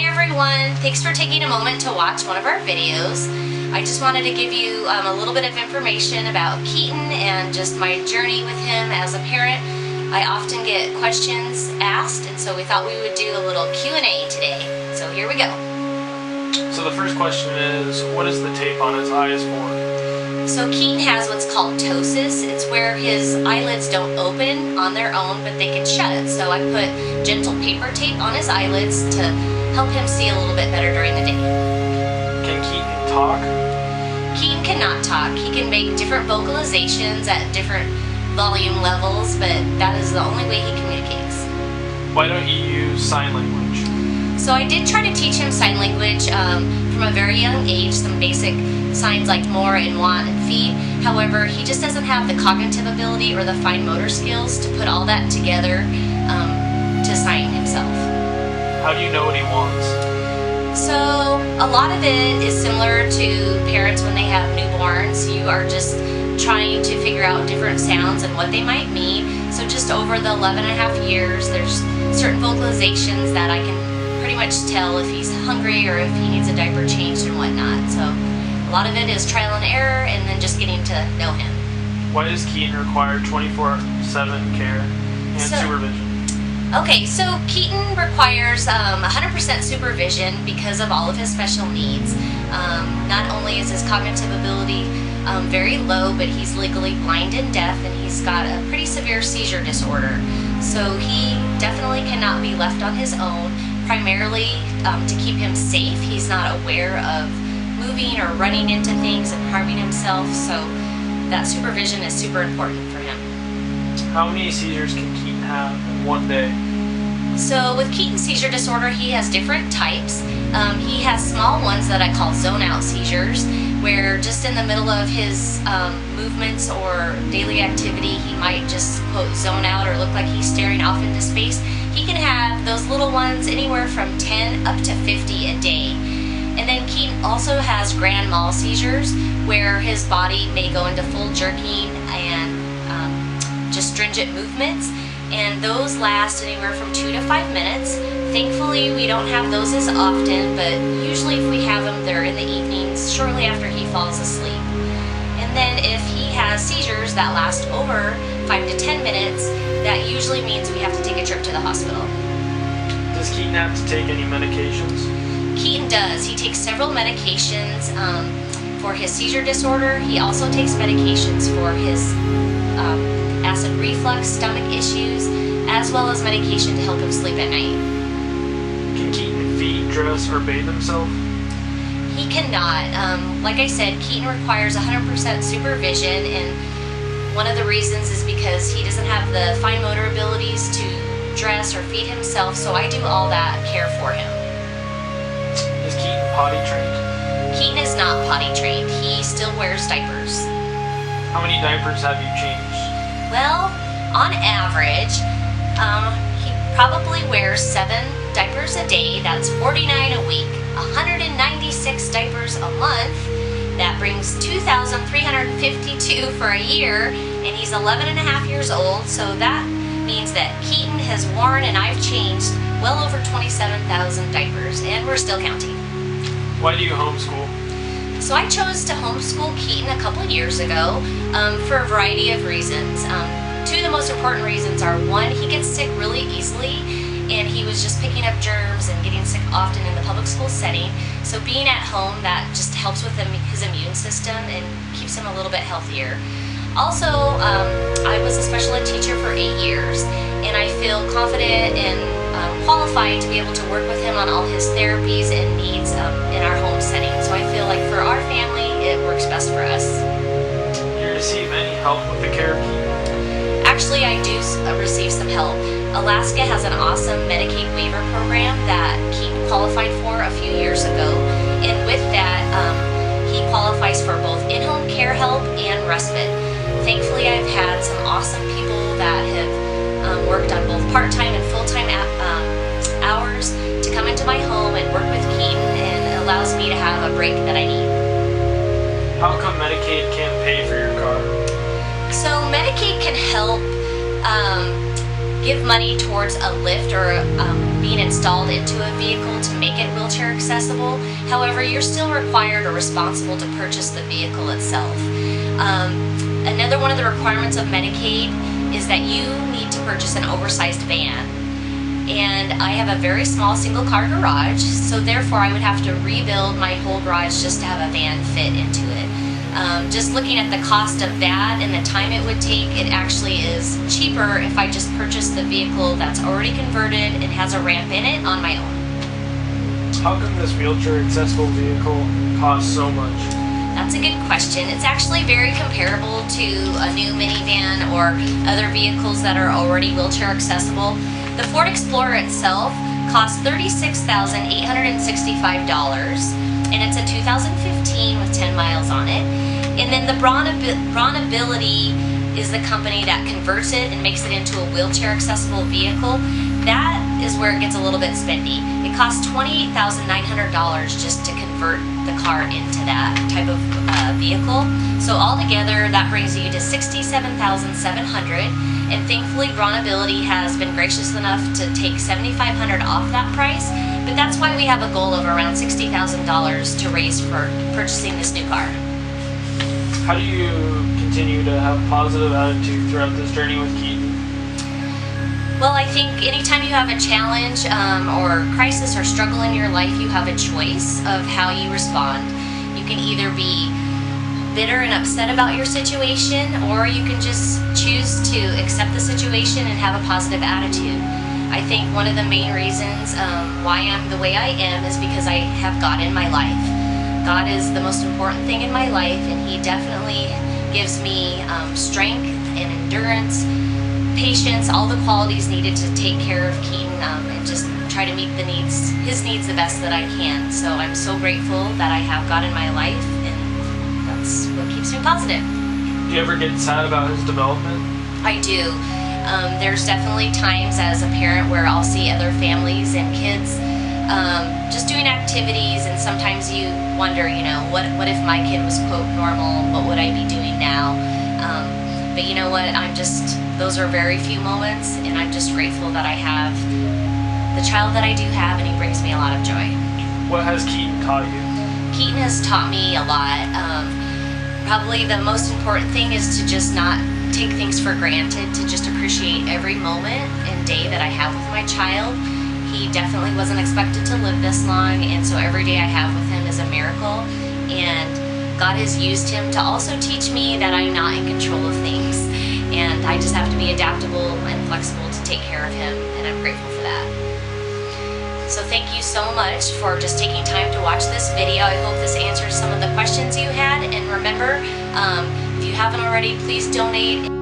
Hi everyone, thanks for taking a moment to watch one of our videos. I just wanted to give you a little bit of information about Keaton and just my journey with him as a parent. I often get questions asked, and so we thought we would do a little Q&A today. So here we go. So the first question is, what is the tape on his eyes for? So Keaton has what's called ptosis. It's where his eyelids don't open on their own, but they can shut. So I put gentle paper tape on his eyelids to help him see a little bit better during the day. Can Keaton talk? Keaton cannot talk. He can make different vocalizations at different volume levels, but that is the only way he communicates. Why don't you use sign language? So I did try to teach him sign language from a very young age, some basic signs like more and want and feed. However, he just doesn't have the cognitive ability or the fine motor skills to put all that together to sign himself. How do you know what he wants? So a lot of it is similar to parents when they have newborns. You are just trying to figure out different sounds and what they might mean. So just over the 11 and a half years, there's certain vocalizations that I can pretty much tell if he's hungry or if he needs a diaper changed and whatnot. So a lot of it is trial and error and then just getting to know him. Why does Keaton require 24/7 care and supervision? Okay, so Keaton requires 100% supervision because of all of his special needs. Not only is his cognitive ability very low, but he's legally blind and deaf, and he's got a pretty severe seizure disorder. So he definitely cannot be left on his own, primarily to keep him safe. He's not aware of moving or running into things and harming himself, so that supervision is super important for him. How many seizures can Keaton have in one day? So with Keaton's seizure disorder, he has different types. He has small ones that I call zone out seizures, where just in the middle of his movements or daily activity, he might just quote zone out or look like he's staring off into space. He can have those little ones anywhere from 10 up to 50 a day. And then Keaton also has grand mal seizures, where his body may go into full jerking and just stringent movements, and those last anywhere from 2 to 5 minutes. Thankfully, we don't have those as often, but usually if we have them, they're in the evenings, shortly after he falls asleep. And then if he has seizures that last over 5 to 10 minutes, that usually means we have to take a trip to the hospital. Does Keaton have to take any medications? Keaton does. He takes several medications for his seizure disorder. He also takes medications for his acid reflux, stomach issues, as well as medication to help him sleep at night. Can Keaton feed, dress, or bathe himself? He cannot. Like I said, Keaton requires 100% supervision, and one of the reasons is because he doesn't have the fine motor abilities to dress or feed himself, so I do all that care for him. Is Keaton potty trained? Keaton is not potty trained. He still wears diapers. How many diapers have you changed? Well, on average, he probably wears 7 diapers a day. That's 49 a week, 196 diapers a month. That brings 2,352 for a year, and he's 11 and a half years old, so that means that Keaton has worn and I've changed well over 27,000 diapers, and we're still counting. Why do you homeschool? So I chose to homeschool Keaton a couple years ago for a variety of reasons. 2 of the most important reasons are, 1, he gets sick really easily, and he was just picking up germs and getting sick often in the public school setting. So being at home, that just helps with his immune system and keeps him a little bit healthier. Also, I was a special ed teacher for 8 years, and I feel confident and qualified to be able to work with him on all his therapies and needs in our home setting. So I feel like for our family, it works best for us. Do you receive any help with the care of Keaton? Actually, I do receive some help. Alaska has an awesome Medicaid waiver program that Keaton qualified for a few years ago, and with that, he qualifies for both in-home care help and respite. Thankfully, I've had some awesome people that have worked on both part-time and full-time hours to come into my home and work with Keaton, and it allows me to have a break that I need. How come Medicaid can't pay for your car? So Medicaid can help give money towards a lift or being installed into a vehicle to make it wheelchair accessible. However, you're still required or responsible to purchase the vehicle itself. Another one of the requirements of Medicaid is that you need to purchase an oversized van. And I have a very small single car garage, so therefore I would have to rebuild my whole garage just to have a van fit into it. Just looking at the cost of that and the time it would take, it actually is cheaper if I just purchase the vehicle that's already converted and has a ramp in it on my own. How come this wheelchair accessible vehicle costs so much? That's a good question. It's actually very comparable to a new minivan or other vehicles that are already wheelchair accessible. The Ford Explorer itself costs $36,865, and it's a 2015 with 10 miles on it. And then the Brawnability is the company that converts it and makes it into a wheelchair accessible vehicle. That is where it gets a little bit spendy. It costs $28,900 just to convert the car into that type of vehicle. So altogether, that brings you to $67,700. And thankfully, Brawnability has been gracious enough to take $7,500 off that price. But that's why we have a goal of around $60,000 to raise for purchasing this new car. How do you continue to have a positive attitude throughout this journey with Keaton? Well, I think anytime you have a challenge or crisis or struggle in your life, you have a choice of how you respond. You can either be bitter and upset about your situation, or you can just choose to accept the situation and have a positive attitude. I think one of the main reasons why I'm the way I am is because I have God in my life. God is the most important thing in my life, and He definitely gives me strength and endurance, patience, all the qualities needed to take care of Keaton and just try to meet his needs the best that I can. So I'm so grateful that I have God in my life, and that's what keeps me positive. Do you ever get sad about his development? I do. There's definitely times as a parent where I'll see other families and kids just doing activities, and sometimes you wonder, what if my kid was, quote, normal? What would I be doing now? But you know what? Those are very few moments, and I'm just grateful that I have the child that I do have, and he brings me a lot of joy. What has Keaton taught you? Keaton has taught me a lot. Probably the most important thing is to just not take things for granted, to just appreciate every moment and day that I have with my child. He definitely wasn't expected to live this long, and so every day I have with him is a miracle. And God has used him to also teach me that I'm not in control of things, and I just have to be adaptable and flexible to take care of him, and I'm grateful for that. So thank you so much for just taking time to watch this video. I hope this answers some of the questions you had, and remember, if you haven't already, please donate.